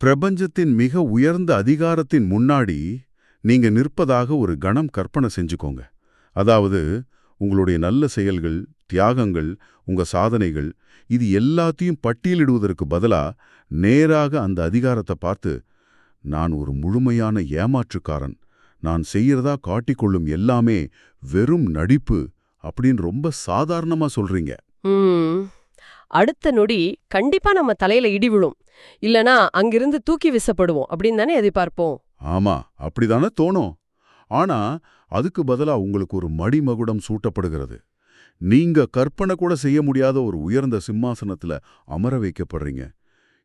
பிரபஞ்சத்தின் மிக உயர்ந்த அதிகாரத்தின் முன்னாடி நீங்க நிற்பதாக ஒரு கணம் கற்பனை செஞ்சுக்கோங்க. அதாவது உங்களுடைய நல்ல செயல்கள், தியாகங்கள், உங்க சாதனைகள் இது எல்லாத்தையும் பட்டியலிடுவதற்கு பதிலா நேராக அந்த அதிகாரத்தை பார்த்து, நான் ஒரு முழுமையான ஏமாற்றுக்காரன், நான் செய்யறதா காட்டிக்கொள்ளும் எல்லாமே வெறும் நடிப்பு அப்படின்னு ரொம்ப சாதாரணமா சொல்றீங்க. அடுத்த நொடி கண்டிப்பா நம்ம தலையில இடி விழும், இல்லனா அங்கிருந்து தூக்கி வீசப்படுவோம் அப்படின்னு தானே எதிர்பார்ப்போம். ஆமா, அப்படிதானே தோணும். ஆனா அதுக்கு பதிலா உங்களுக்கு ஒரு மடிமகுடம் சூட்டப்படுகிறது. நீங்க கற்பனை கூட செய்ய முடியாத ஒரு உயர்ந்த சிம்மாசனத்துல அமர வைக்கப்படுறீங்க.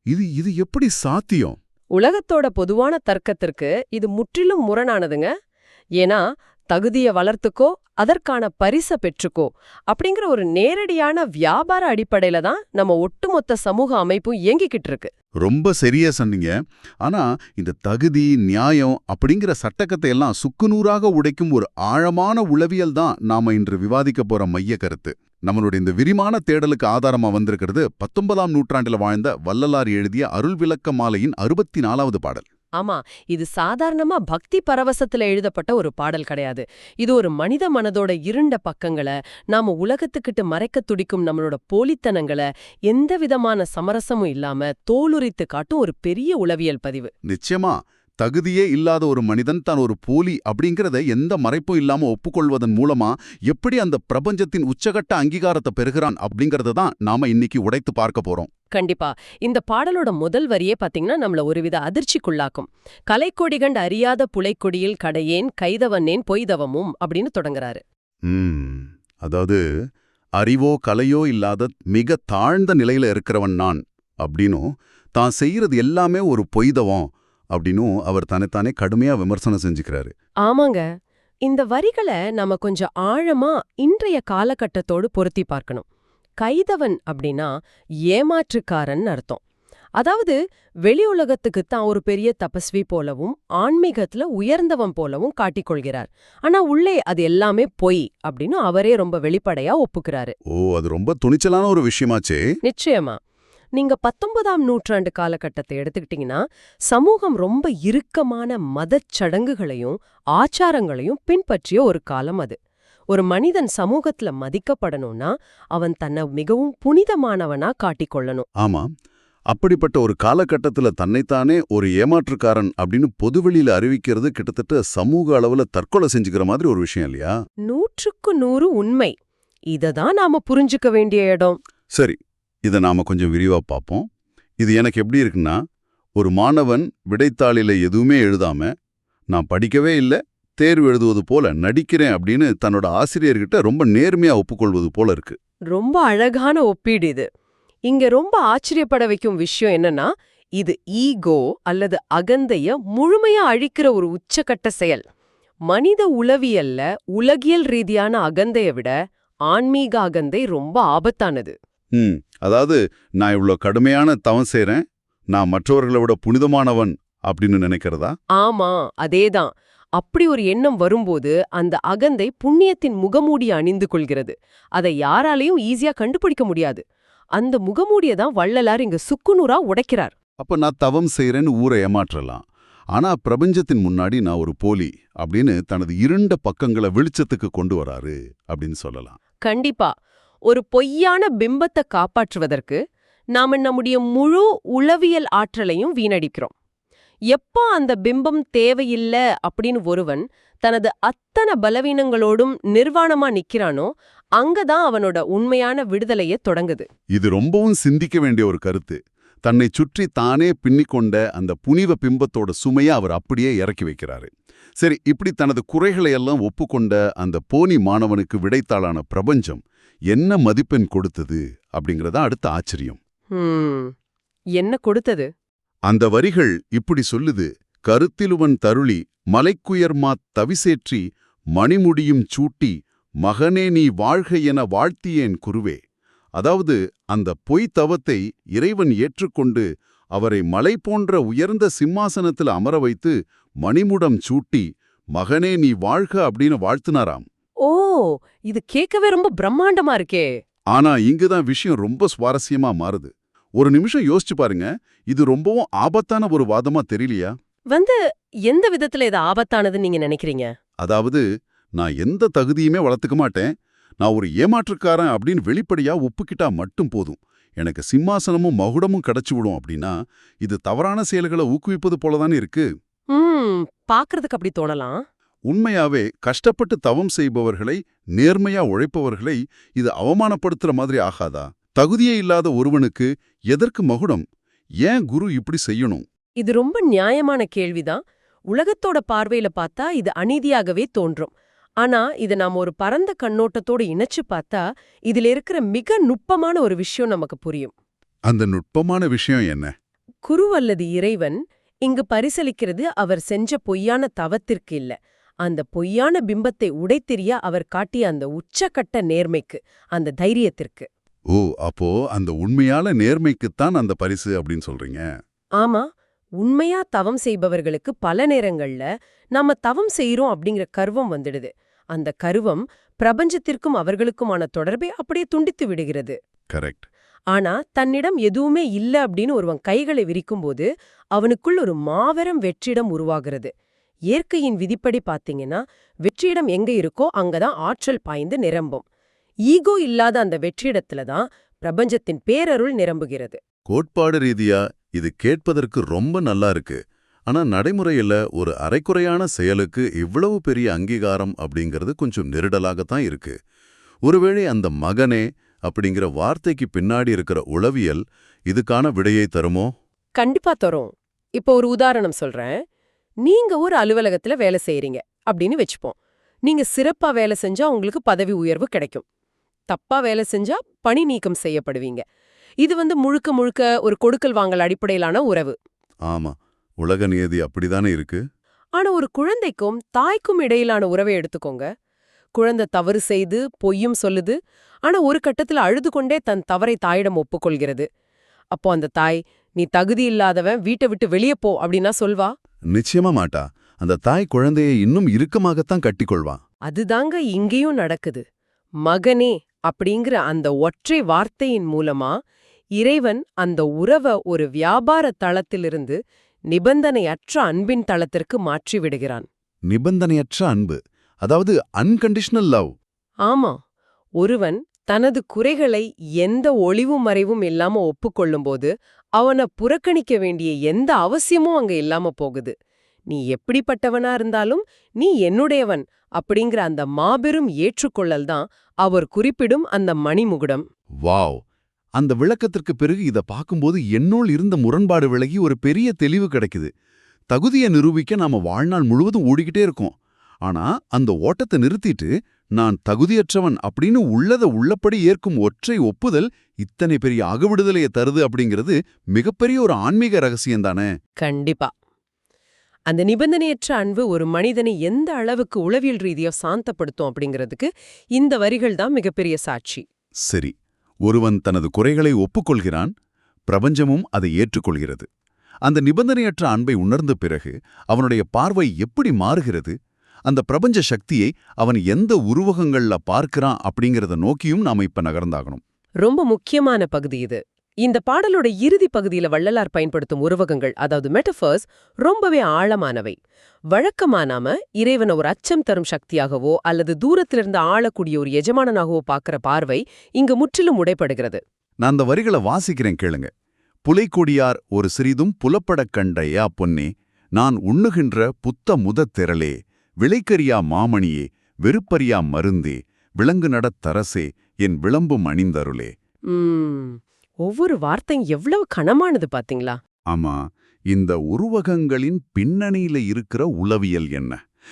இது எப்படி சாத்தியம்? உலகத்தோட பொதுவான தர்க்கத்திற்கு இது முற்றிலும் முரணானதுங்க. ஏன்னா தகுதியை வளர்த்துக்கோ அதற்கான பரிசை பெற்றுக்கோ அப்படிங்கிற ஒரு நேரடியான வியாபார அடிப்படையில தான் நம்ம ஒட்டுமொத்த சமூக அமைப்பும் இயங்கிக்கிட்டு இருக்கு. ரொம்ப சரியா சொன்னீங்க. ஆனா இந்த தகுதி, நியாயம் அப்படிங்கிற சட்டகத்தை எல்லாம் சுக்குநூறாக உடைக்கும் ஒரு ஆழமான உளவியல் தான் நாம இன்று விவாதிக்க போற மைய கருத்து. நம்மளுடைய இந்த விரிவான தேடலுக்கு ஆதாரமா வந்திருக்கிறது 19ஆம் நூற்றாண்டில் வாழ்ந்த வள்ளலார் எழுதிய அருள் விளக்க மாலையின் 64வது பாடல். ஆமா, இது சாதாரணமா பக்தி பரவசத்துல எழுதப்பட்ட ஒரு பாடல் கிடையாது. இது ஒரு மனித மனதோட இருண்ட பக்கங்களை, நாம உலகத்துக்கிட்டு மறைக்க துடிக்கும் நம்மளோட போலித்தனங்களை எந்த விதமான சமரசமும் இல்லாம தோலுரித்து காட்டும் ஒரு பெரிய உளவியல் பதிவு. நிச்சயமா, தகுதியே இல்லாத ஒரு மனிதன் தான் ஒரு போலி அப்படிங்கிறத எந்த மறைப்பும் இல்லாம ஒப்புக்கொள்வதன் மூலமா எப்படி அந்த பிரபஞ்சத்தின் உச்சகட்ட அங்கீகாரத்தை பெறுகிறான் அப்படிங்கறத தான் நாம இன்னைக்கு உடைத்து பார்க்க போறோம். கண்டிப்பா. இந்த பாடலோட முதல் வரியே பாத்தீங்கன்னா நம்மள ஒருவித அதிர்ச்சிக்குள்ளாக்கும். கலைக்கொடிகண்ட் அறியாத புலைக்கொடியில் கடையேன் கைதவன்னேன் பொய்தவமும் அப்படின்னு தொடங்குறாரு. அதாவது அறிவோ கலையோ இல்லாத மிக தாழ்ந்த நிலையில இருக்கிறவன் நான் அப்படின்னும், தான் செய்யறது எல்லாமே ஒரு பொய்தவம் அப்படின்னும் அவர் தன்னைத்தானே கடுமையா விமர்சனம் செஞ்சுக்கிறாரு. ஆமாங்க, இந்த வரிகளை நாம கொஞ்சம் ஆழமா இன்றைய காலகட்டத்தோடு பொருத்தி பார்க்கணும். கைதவன் அப்படின்னா ஏமாற்றுக்காரன் அர்த்தம். அதாவது வெளி உலகத்துக்கு தான் ஒரு பெரிய தபஸ்வி போலவும் ஆன்மீகத்துல உயர்ந்தவன் போலவும் காட்டிக்கொள்கிறார். ஆனா உள்ளே அது எல்லாமே பொய் அப்படின்னு அவரே ரொம்ப வெளிப்படையா ஒப்புக்கிறாரு. அது ரொம்ப துணிச்சலான ஒரு விஷயமாச்சே. நிச்சயமா. நீங்க 19ஆம் நூற்றாண்டு காலகட்டத்தை எடுத்துக்கிட்டீங்கன்னா சமூகம் ரொம்ப இறுக்கமான மதச் சடங்குகளையும் ஆச்சாரங்களையும் பின்பற்றிய ஒரு காலம் அது. ஒரு மனிதன் சமூகத்துல மதிக்கப்படணும்னா அவன் தன்னை மிகவும் புனிதமானவனா காட்டிக்கொள்ளணும். ஆமா, அப்படிப்பட்ட ஒரு காலகட்டத்துல தன்னைத்தானே ஒரு ஏமாற்றுக்காரன் அப்படின்னு பொதுவெளியில அறிவிக்கிறது கிட்டத்தட்ட சமூக அளவுல தற்கொலை செஞ்சுக்கிற மாதிரி ஒரு விஷயம் இல்லையா? 100க்கு 100 உண்மை. இததான் நாம புரிஞ்சுக்க வேண்டிய இடம். சரி, இதை நாம கொஞ்சம் விரிவா பார்ப்போம். இது எனக்கு எப்படி இருக்குன்னா, ஒரு மாணவன் விடைத்தாளில எதுவுமே எழுதாம, நான் படிக்கவே இல்லை, தேர்வு எழுதுவது போல நடிக்கிறேன் அப்படின்னு தன்னோட ஆசிரியர்கிட்ட ரொம்ப நேர்மையா ஒப்புக்கொள்வது போல இருக்கு. ரொம்ப அழகான ஒப்பீடு இது. இங்க ரொம்ப ஆச்சரியப்பட வைக்கும் விஷயம் என்னன்னா, இது ஈகோ அல்லது அகந்தைய முழுமையா அழிக்கிற ஒரு உச்சக்கட்ட செயல். மனித உளவியல்ல உலகியல் ரீதியான அகந்தைய விட ஆன்மீக அகந்தை ரொம்ப ஆபத்தானது. அதாவது நான் இவ்வளோ கடுமையான தவம் செய்றேன், நான் மற்றவர்களை விட புனிதமானவன் அப்படின்னு நினைக்கிறதா? ஆமா, அதேதான். அப்படி ஒரு எண்ணம் வரும்போது அந்த அகந்தை புண்ணியத்தின் முகமூடி அணிந்து கொள்கிறது. அதை யாராலையும் ஈஸியா கண்டுபிடிக்க முடியாது. அந்த முகமூடியை தான் வள்ளலார் இங்க சுக்குநூறா உடைக்கிறார். அப்ப நான் தவம் செய்றேன்னு ஊரை ஏமாற்றலாம், ஆனா பிரபஞ்சத்தின் முன்னாடி நான் ஒரு போலி அப்படின்னு தனது இருண்ட பக்கங்களை வெளிச்சத்துக்கு கொண்டு வராரு அப்படின்னு சொல்லலாம். கண்டிப்பா. ஒரு பொய்யான பிம்பத்தை காப்பாற்றுவதற்கு நாம நம்முடைய முழு உளவியல் ஆற்றலையும் வீணடிக்கிறோம். எப்போ அந்த பிம்பம் தேவையில்லை அப்படின்னு ஒருவன் தனது அத்தனை பலவீனங்களோடும் நிர்வாணமா நிக்கிறானோ அங்கதான் அவனோட உண்மையான விடுதலையே தொடங்குது. இது ரொம்பவும் சிந்திக்க வேண்டிய ஒரு கருத்து. தன்னை சுற்றி தானே பின்னிக்கொண்ட அந்த புனித பிம்பத்தோட சுமையை அவர் அப்படியே இறக்கி வைக்கிறாரு. சரி, இப்படி தனது குறைகளை எல்லாம் ஒப்புக்கொண்ட அந்த போனி மாணவனுக்கு விடைத்தாளான பிரபஞ்சம் என்ன மதிப்பெண் கொடுத்தது அப்படிங்கறதா அடுத்த ஆச்சரியம். என்ன கொடுத்தது? அந்த வரிகள் இப்படி சொல்லுது: கருத்திலுவன் தருளி மலைக்குயர்மாத் தவிசேற்றி மணிமுடியும் சூட்டி மகனே நீ வாழ்க என வாழ்த்தியேன் குருவே. அதாவது அந்த பொய் தவத்தை இறைவன் ஏற்றுக்கொண்டு அவரை மலை போன்ற உயர்ந்த சிம்மாசனத்தில் அமர வைத்து மணிமுடம் சூட்டி மகனே நீ வாழ்க அப்படின்னு வாழ்த்துனாராம். ஓ, இது கேட்கவே ரொம்ப பிரம்மாண்டமா இருக்கே. ஆனா இங்குதான் விஷயம் ரொம்ப சுவாரஸ்யமா மாறுது. ஒரு நிமிஷம் யோசிச்சு பாருங்க, இது ரொம்பவும் ஆபத்தான ஒரு வாதமா தெரியலையா? எந்த விதத்துல இது ஆபத்தானதுன்னு நீங்க நினைக்கிறீங்க? அதாவது, நான் எந்த தகுதியுமே வளர்த்துக்க மாட்டேன், நான் ஒரு ஏமாற்றுக்காரன் அப்படின்னு வெளிப்படையா ஒப்புக்கிட்டா மட்டும் போதும், எனக்கு சிம்மாசனமும் மகுடமும் கிடைச்சு விடும் அப்படின்னா, இது தவறான செயல்களை ஊக்குவிப்பது போலதானே இருக்கு. பாக்குறதுக்கு அப்படி தோணலாம். உண்மையாவே கஷ்டப்பட்டு தவம் செய்பவர்களை, நேர்மையா உழைப்பவர்களை இது அவமானப்படுத்துற மாதிரி ஆகாதா? தகுதியே இல்லாத ஒருவனுக்கு எதற்கு மகுடம்? ஏன் குரு இப்படி செய்யணும்? இது ரொம்ப நியாயமான கேள்விதான். உலகத்தோட பார்வையில பார்த்தா இது அநீதியாகவே தோன்றும். ஆனா இத நாம ஒரு பரந்த கண்ணோட்டத்தோட இணைச்சு பார்த்தா இதுல இருக்கிற மிக நுட்பமான ஒரு விஷயம் நமக்கு புரியும். அந்த நுட்பமான விஷயம் என்ன? குரு அல்லது இறைவன் இங்கு பரிசளிக்கிறது அவர் செஞ்ச பொய்யான தவத்திற்கு இல்ல, அந்த பொய்யான பிம்பத்தை உடைத்தெறிய அவர் காட்டிய அந்த உச்சக்கட்ட நேர்மைக்கு, அந்த தைரியத்திற்கு. ஓ, அப்போ அந்த உண்மையான நேர்மைக்குத்தான் அந்த பரிசு அப்படின்னு சொல்றீங்க. ஆமா, உண்மையா தவம் செய்பவர்களுக்கு பல நேரங்கள்ல நாம தவம் செய்றோம் அப்படிங்கிற கர்வம் வந்துடுது. அந்த கர்வம் பிரபஞ்சத்திற்கும் அவர்களுக்குமான தொடர்பை அப்படியே துண்டித்து விடுகிறது. கரெக்ட். ஆனா தன்னிடம் எதுவுமே இல்ல அப்படின்னு ஒருவன் கைகளை விரிக்கும்போது அவனுக்குள் ஒரு மாபெரும் வெற்றிடம் உருவாகிறது. இயற்கையின் விதிப்படி பாத்தீங்கன்னா வெற்றிடம் எங்க இருக்கோ அங்கதான் ஆற்றல் பாய்ந்து நிரம்பும். ஈகோ இல்லாத அந்த வெற்றிடத்துல தான் பிரபஞ்சத்தின் பேரருள் நிரம்புகிறது. கோட்பாடு ரீதியா இது கேட்பதற்கு ரொம்ப நல்லா இருக்கு. ஆனா நடைமுறையில ஒரு அரைக்குறையான செயலுக்கு இவ்வளவு பெரிய அங்கீகாரம் அப்படிங்கிறது கொஞ்சம் நெருடலாகத்தான் இருக்கு. ஒருவேளை அந்த மகனே அப்படிங்கிற வார்த்தைக்கு பின்னாடி இருக்கிற உளவியல் இதுக்கான விடையை தருமோ? கண்டிப்பா தரும். இப்போ ஒரு உதாரணம் சொல்றேன். நீங்க ஒரு அலுவலகத்துல வேலை செய்யறீங்க அப்படின்னு வச்சுப்போம். நீங்க சிறப்பா வேலை செஞ்சா உங்களுக்கு பதவி உயர்வு கிடைக்கும். தப்பா வேலை செஞ்சா பணி நீக்கம் செய்யப்படுவீங்க. இது முழுக்க முழுக்க ஒரு கொடுக்கல் வாங்கல் அடிப்படையிலான உறவு. ஆமா, உலக நியதி அப்படிதானே இருக்கு. ஆனா ஒரு குழந்தைக்கும் தாய்க்கும் இடையிலான உறவை எடுத்துக்கோங்க. குழந்தை தவறு செய்து பொய்யும் சொல்லுது. ஆனா ஒரு கட்டத்துல அழுது கொண்டே தன் தவறை தாயிடம் ஒப்புக்கொள்கிறது. அப்போ அந்த தாய், நீ தகுதி இல்லாதவன், வீட்டை விட்டு வெளியே போ அப்படின்னா சொல்வா? நிச்சயமா மாட்டா. அந்த தாய் குழந்தையை இன்னும் இறுக்கமாகத்தான் கட்டிக்கொள்வான். அதுதாங்க இங்கேயும் நடக்குது. மகனே அப்படிங்கிற அந்த ஒற்றை வார்த்தையின் மூலமா இறைவன் அந்த உறவை ஒரு வியாபார தளத்திலிருந்து நிபந்தனையற்ற அன்பின் தளத்திற்கு மாற்றி விடுகிறான். நிபந்தனையற்ற அன்பு, அதாவது அன்கண்டிஷனல் லவ். ஆமா, ஒருவன் தனது குறைகளை எந்த ஒளிவு மறைவும் இல்லாம ஒப்புக்கொள்ளும்போது அவனை புறக்கணிக்க வேண்டிய எந்த அவசியமும் அங்க இல்லாம போகுது. நீ எப்படிப்பட்டவனா இருந்தாலும் நீ என்னுடையவன் அப்படிங்கிற அந்த மாபெரும் ஏற்றுக்கொள்ளல் தான் அவர் குறிப்பிடும் அந்த மணிமுகுடம். வாவ்! அந்த விளக்கத்திற்கு பிறகு இத பார்க்கும்போது என்னுள் இருந்த முரண்பாடு விலகி ஒரு பெரிய தெளிவு கிடைக்குது. தகுதியை நிரூபிக்க நாம வாழ்நாள் முழுவதும் ஓடிக்கிட்டே இருக்கோம். ஆனா அந்த ஓட்டத்தை நிறுத்திட்டு நான் தகுதியற்றவன் அப்படின்னு உள்ளத உள்ளபடி ஏற்கும் ஒற்றை ஒப்புதல் இத்தனை பெரிய அகவிடுதலையை தருது அப்படிங்கிறது மிகப்பெரிய ஒரு ஆன்மீக ரகசியம்தானே. கண்டிப்பா. அந்த நிபந்தனையற்ற அன்பு ஒரு மனிதனை எந்த அளவுக்கு உளவியல் ரீதியா சாந்தப்படுத்தும் அப்படிங்கிறதுக்கு இந்த வரிகள் தான் மிகப்பெரிய சாட்சி. சரி, ஒருவன் தனது குறைகளை ஒப்புக்கொள்கிறான், பிரபஞ்சமும் அதை ஏற்றுக்கொள்கிறது. அந்த நிபந்தனையற்ற அன்பை உணர்ந்த பிறகு அவனுடைய பார்வை எப்படி மாறுகிறது? அந்த பிரபஞ்ச சக்தியை அவன் எந்த உருவகங்கள்ல பார்க்கிறான் அப்படிங்கறத நோக்கியும் நாம இப்ப நகர்ந்தாகணும். ரொம்ப முக்கியமான பகுதி இது. இந்த பாடலோட இறுதி பகுதியில வள்ளலார் பயன்படுத்தும் உருவகங்கள், அதாவது மெட்டஃபர்ஸ், ரொம்பவே ஆழமானவை. வழக்கமா நாம இறைவனை ஒரு அச்சம் தரும் சக்தியாகவோ அல்லது தூரத்திலிருந்து ஆளக்கூடிய ஒரு எஜமானனாகவோ பார்க்கிற பார்வை இங்கு முற்றிலும் உடைப்படுகிறது. நான் அந்த வரிகளை வாசிக்கிறேன் கேளுங்க. புலைக்கொடியார் ஒரு சிறிதும் புலப்படக் கண்டையா பொன்னே, நான் உண்ணுகின்ற புத்த முதத் திரளே, விளைக்கரியா மாமணியே, வெறுப்பரியா மருந்தே, விலங்கு நடத் தரசே, என் விளம்பும் அணிந்தருளே. ஒவ்வொரு வார்த்தையும் எவ்வளவு கனமானது பாத்தீங்களா? ஆமா, இந்த உருவகங்களின் பின்னணியில இருக்கிற உளவியல் என்ன?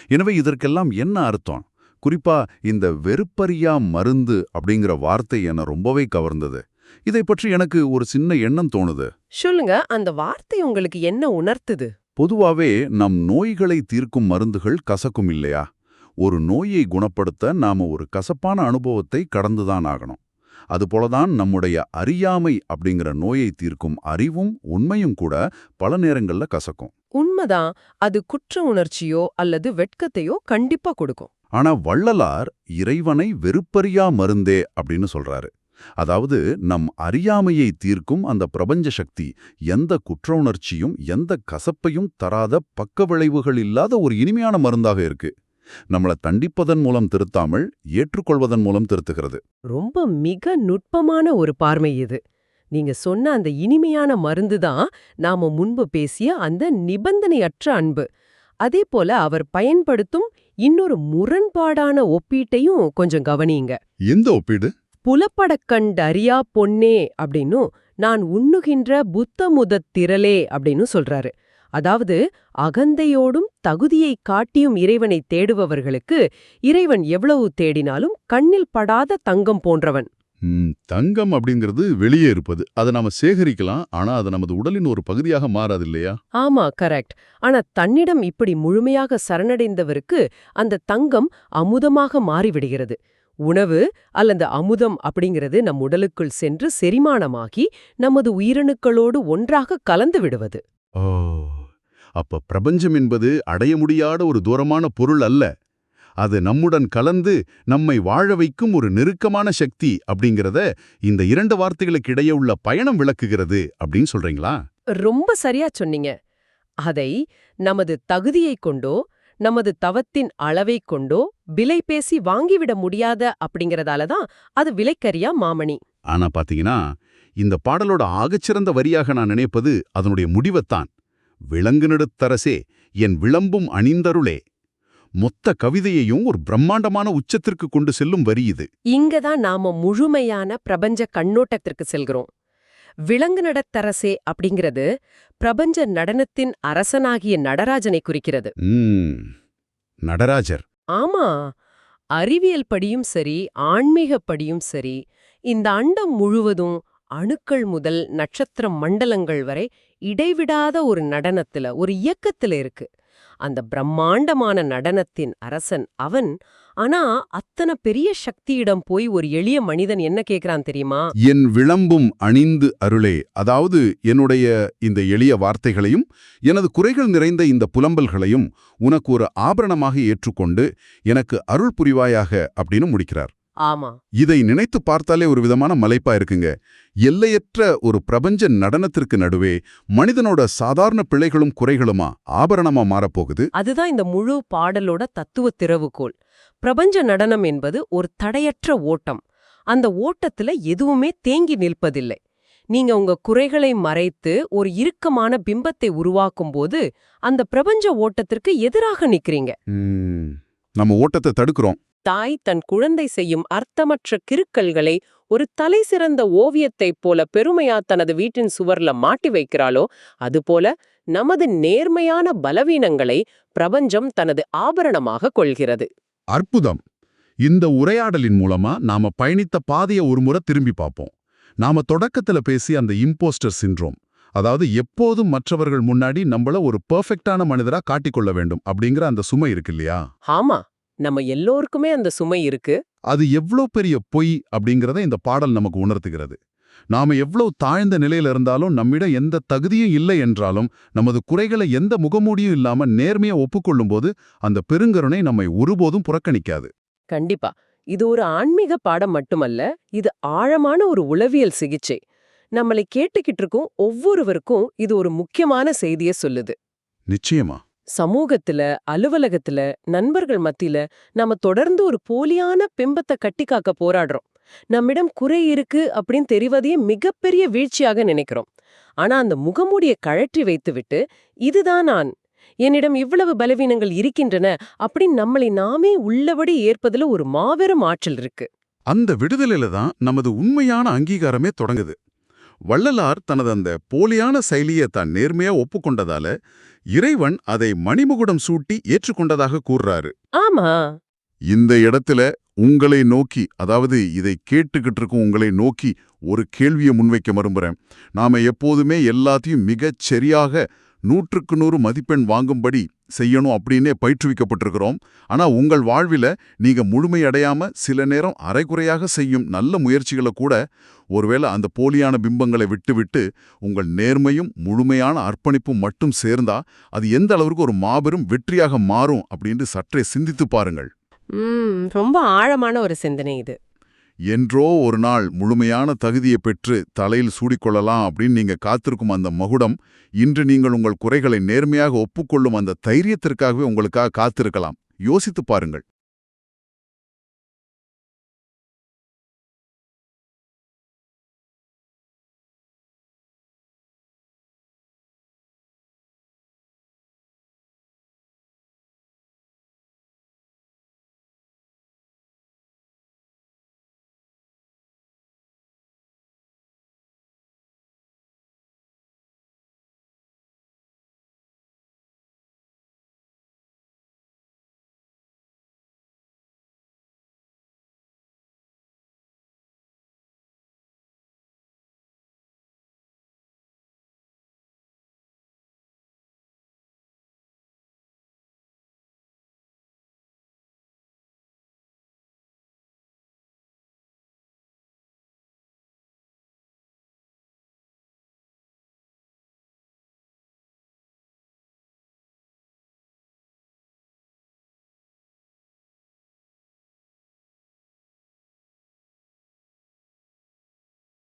எனவே இதற்கெல்லாம் என்ன அர்த்தம்? குறிப்பா இந்த வெறுப்பரியா மருந்து அப்படிங்கிற வார்த்தை என்ன ரொம்பவே கவர்ந்தது. இதை பற்றி எனக்கு ஒரு சின்ன எண்ணம் தோணுது. சொல்லுங்க, அந்த வார்த்தை உங்களுக்கு என்ன உணர்த்துது? பொதுவாவே நம் நோய்களை தீர்க்கும் மருந்துகள் கசக்கும் இல்லையா? ஒரு நோயை குணப்படுத்த நாம ஒரு கசப்பான அனுபவத்தை கடந்துதான் ஆகணும். அதுபோலதான் நம்முடைய அறியாமை அப்படிங்கிற நோயை தீர்க்கும் அறிவும் உண்மையும் கூட பல நேரங்கள்ல கசக்கும். உண்மைதான். அது குற்ற உணர்ச்சியோ அல்லது வெட்கத்தையோ கண்டிப்பா கொடுக்கும். ஆனா வள்ளலார் இறைவனை வெறுப்பறியா மருந்தே அப்படின்னு சொல்றாரு. அதாவது நம் அறியாமையை தீர்க்கும் அந்த பிரபஞ்ச சக்தி எந்த குற்ற உணர்ச்சியும் எந்த கசப்பையும் தராத பக்க விளைவுகள் இல்லாத ஒரு இனிமையான மருந்தாக இருக்கு. நம்மள தண்டிப்பதன் மூலம் திருத்தாமல் ஏற்றுக்கொள்வதன் மூலம் திருத்துகிறது. ரொம்ப மிக நுட்பமான ஒரு பார்வை இது. நீங்க சொன்ன அந்த இனிமையான மருந்து தான் நாம முன்பு பேசிய அந்த நிபந்தனையற்ற அன்பு. அதே போல அவர் பயன்படுத்தும் இன்னொரு முரண்பாடான ஒப்பீட்டையும் கொஞ்சம் கவனியுங்க. எந்த ஒப்பீடு? புலப்படக் கண்டறியா பொன்னே அப்படின்னு நான் உண்ணுகின்ற புத்தமுதத் திரளே அப்படின்னு சொல்றாரு. அதாவது அகந்தையோடும் தகுதியை காட்டியும் இறைவனை தேடுபவர்களுக்கு இறைவன் எவ்வளவு தேடினாலும் கண்ணில் படாத தங்கம் போன்றவன். தங்கம் அப்படிங்கிறது வெளியே இருப்பது. அதை நாம சேகரிக்கலாம், ஆனா அது நமது உடலின் ஒரு பகுதியாக மாறாது இல்லையா? ஆமா, கரெக்ட். ஆனா தன்னிடம் இப்படி முழுமையாக சரணடைந்தவருக்கு அந்த தங்கம் அமுதமாக மாறிவிடுகிறது. உணவு அல்லது அமுதம் அப்படிங்கிறது நம் உடலுக்குள் சென்று செரிமானமாகி நமது உயிரணுக்களோடு ஒன்றாக கலந்து விடுவது. ஓ, அப்ப பிரபஞ்சம் என்பது அடைய முடியாத ஒரு தூரமான பொருள் அல்ல. அது நம்முடன் கலந்து நம்மை வாழ வைக்கும் ஒரு நெருக்கமான சக்தி அப்படிங்கிறத இந்த 2 வார்த்தைகளுக்கு இடையே உள்ள பயணம் விளக்குகிறது அப்படின்னு சொல்றீங்களா? ரொம்ப சரியா சொன்னீங்க. அதை நமது தகுதியைக் கொண்டோ நமது தவத்தின் அளவைக் கொண்டோ விலை பேசி வாங்கிவிட முடியாத அப்படிங்கறதால தான் அது விலைக்கரியா மாமணி. ஆனா பாத்தீங்கன்னா, இந்த பாடலோட ஆகச்சிறந்த வரியாக நான் நினைப்பது அதனுடைய முடிவைத்தான். விளங்கு நெடுத்தரசே என் விளம்பும் அணிந்தருளே. மொத்த கவிதையையும் ஒரு பிரம்மாண்டமான உச்சத்திற்கு கொண்டு செல்லும் வரி இது. இங்கதான் நாம முழுமையான பிரபஞ்ச கண்ணோட்டத்திற்கு செல்கிறோம். விளங்கு நடத்தரசே அப்படிங்கிறது பிரபஞ்ச நடனத்தின் அரசனாகிய நடராஜனை குறிக்கிறது. நடராஜர். ஆமா, அறிவியல் படியும் சரி, ஆன்மீகப் படியும் சரி, இந்த அண்டம் முழுவதும் அணுக்கள் முதல் நட்சத்திர மண்டலங்கள் வரை இடைவிடாத ஒரு நடனத்துல, ஒரு இயக்கத்துல இருக்கு. அந்த பிரம்மாண்டமான நடனத்தின் அரசன் அவன். ஆனா அத்தனை பெரிய சக்தியிடம் போய் ஒரு எளிய மனிதன் என்ன கேக்குறான் தெரியுமா? என் விளம்பும் அணிந்து அருளே. அதாவது என்னுடைய இந்த எளிய வார்த்தைகளையும் எனது குறைகள் நிறைந்த இந்த புலம்பல்களையும் உனக்கு ஒரு ஆபரணமாக ஏற்றுக்கொண்டு எனக்கு அருள் புரிவாயாக அப்படின்னு முடிக்கிறார். ஆமா, இதை நினைத்து பார்த்தாலே ஒரு விதமான மலைப்பா இருக்குங்க. எல்லையற்ற ஒரு பிரபஞ்ச நடனத்திற்கு நடுவே மனிதனோட சாதாரண பிழைகளும் குறைகளுமா ஆபரணமா மாறப்போகுது. அதுதான் இந்த முழு பாடலோட தத்துவ திறவுகோல். பிரபஞ்ச நடனம் என்பது ஒரு தடையற்ற ஓட்டம். அந்த ஓட்டத்துல எதுவுமே தேங்கி நிற்பதில்லை. நீங்க உங்க குறைகளை மறைத்து ஒரு இறுக்கமான பிம்பத்தை உருவாக்கும் போது அந்த பிரபஞ்ச ஓட்டத்திற்கு எதிராக நிக்கிறீங்க. நம்ம ஓட்டத்தை தடுக்கிறோம். தாய் தன் குழந்தை செய்யும் அர்த்தமற்ற கிறுக்கல்களை ஒரு தலை சிறந்த ஓவியத்தைப் போல பெருமையா தனது வீட்டின் சுவர்ல மாட்டி வைக்கிறாளோ, அதுபோல நமது நேர்மையான பலவீனங்களை பிரபஞ்சம் தனது ஆபரணமாக கொள்கிறது. அற்புதம். இந்த உரையாடலின் மூலமா நாம பயணித்த பாதையை ஒருமுறை திரும்பி பார்ப்போம். நாம தொடக்கத்துல பேசிய அந்த இம்போஸ்டர் சிண்ட்ரோம், அதாவது எப்போதும் மற்றவர்கள் முன்னாடி நம்மள ஒரு பெர்ஃபெக்ட்டான மனிதரா காட்டிக்கொள்ள வேண்டும் அப்படிங்கிற அந்த சுமை இருக்கு இல்லையா? ஆமா, நம்ம எல்லோருக்குமே அந்த சுமை இருக்கு. அது எவ்வளோ பெரிய பொய் அப்படிங்கிறத இந்த பாடல் நமக்கு உணர்த்துகிறது. நாம எவ்வளவு தாழ்ந்த நிலையில இருந்தாலும், நம்மிடம் எந்த தகுதியும் இல்லை என்றாலும், நமது குறைகளை எந்த முகமூடியும் இல்லாம நேர்மையா ஒப்புக்கொள்ளும் போது அந்த பெருங்கருணை நம்மை ஒருபோதும் புறக்கணிக்காது. கண்டிப்பா. இது ஒரு ஆன்மீக பாடம் மட்டுமல்ல, இது ஆழமான ஒரு உளவியல் சிகிச்சை. நம்மளை கேட்டுக்கிட்டு இருக்கும் ஒவ்வொருவருக்கும் இது ஒரு முக்கியமான செய்தியை சொல்லுது. நிச்சயமா. சமூகத்துல, அலுவலகத்துல, நண்பர்கள் மத்தியில நாம தொடர்ந்து ஒரு போலியான பிம்பத்தை கட்டிக்காக்க போராடுறோம். நம்மிடம் குறை இருக்கு அப்படின்னு தெரிவதையே மிகப்பெரிய வீழ்ச்சியாக நினைக்கிறோம். ஆனா அந்த முகமூடியை கழற்றி வைத்துவிட்டு, இதுதான் நான், என்னிடம் இவ்வளவு பலவீனங்கள் இருக்கின்றன அப்படின்னு நம்மளை நாமே உள்ளபடி ஏற்பதுல ஒரு மாபெரும் ஆற்றல் இருக்கு. அந்த விடுதலையில தான் நமது உண்மையான அங்கீகாரமே தொடங்குது. வள்ளலார் தனது அந்த போலியான செயலியை தான் நேர்மையா ஒப்புக்கொண்டதால இறைவன் அதை மணிமுகுடம் சூட்டி ஏற்றுக்கொண்டதாக கூறுறாரு. ஆமா, இந்த இடத்துல உங்களை நோக்கி, அதாவது இதை கேட்டுக்கிட்டு இருக்கும் உங்களை நோக்கி ஒரு கேள்வியை முன்வைக்க விரும்புறேன். நாம எப்போதுமே எல்லாத்தையும் மிகச் சரியாக 100க்கு 100 மதிப்பெண் வாங்கும்படி செய்யணும் அப்படின்னே பயிற்றுவிக்கப்பட்டிருக்கிறோம். ஆனா உங்கள் வாழ்வில நீங்க முழுமையடையாம சில நேரம் அரைகுறையாக செய்யும் நல்ல முயற்சிகளை கூட ஒருவேளை அந்த போலியான பிம்பங்களை விட்டுவிட்டு உங்கள் நேர்மையும் முழுமையான அர்ப்பணிப்பும் மட்டும் சேர்ந்தா அது எந்த அளவுக்கு ஒரு மாபெரும் வெற்றியாக மாறும் அப்படின்னு சற்றே சிந்தித்து பாருங்கள். ரொம்ப ஆழமான ஒரு சிந்தனை இது. என்றோ ஒரு நாள் முழுமையான தகுதியை பெற்று தலையில் சூடிக்கொள்ளலாம் அப்படின்னு நீங்க காத்திருக்கும் அந்த மகுடம் இன்று நீங்கள் உங்கள் குறைகளை நேர்மையாக ஒப்புக்கொள்ளும் அந்த தைரியத்திற்காகவே உங்களுக்காக காத்திருக்கலாம். யோசித்துப் பாருங்கள்.